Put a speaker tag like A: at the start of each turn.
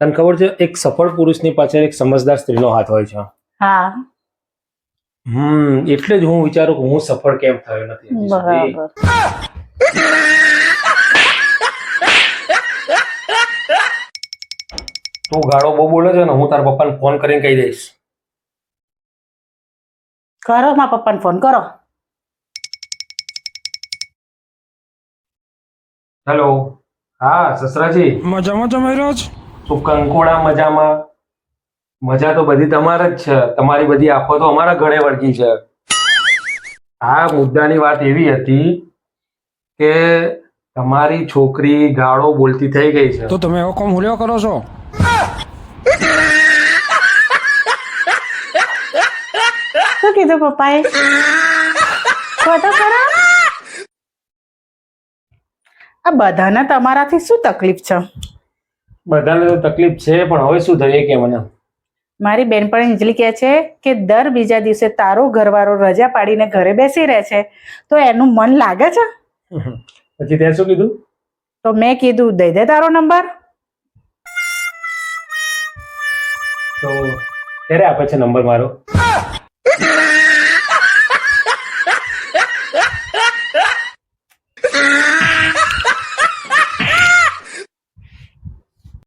A: તને ખબર છે એક સફળ પુરુષની પાછળ એક સમજદાર સ્ત્રીનો હાથ હોય છે.
B: હા
A: એટલે જ હું વિચારું કે હું સફળ કેમ થયો નથી હજી સુધી.
B: બરાબર.
A: તું ગાળો બહુ બોલે છે ને, હું તારા પપ્પાને ફોન કરીને કહી દઈશ.
B: કરો મારા પપ્પાને ફોન કરો.
A: હેલો. હા સસરાજી.
C: મજામાં જમાઈ રહ્યો છે?
A: શું કંકોડા મજામાં? મજા તો બધી તમારે જ છે. તમારી બધી આફતો અમારા ઘરે વળગી છે. આ મુદ્દાની વાત એવી હતી કે તમારી છોકરી ગાળો બોલતી થઈ ગઈ છે.
C: તો તમે એવો કોમ હુલ્યો કરો છો?
B: શું કીધું પપ્પાએ? કહો તો ખરા. આ બધાને તમારાથી શું તકલીફ છે?
A: બધાને તો તકલીફ છે, પણ હવે શું થઈએ કે મને
B: મારી બેનપણી અંજલિ કહે છે કે દર બીજા દિવસે તારો ઘરવાળો રજા પાડીને ઘરે બેસી રહે છે, તો એનું મન લાગે છે?
A: પછી ત્યાં શું કીધું?
B: તો મેં કીધું દઈ દે તારો નંબર.
A: તો ક્યારે આપે છે નંબર મારો?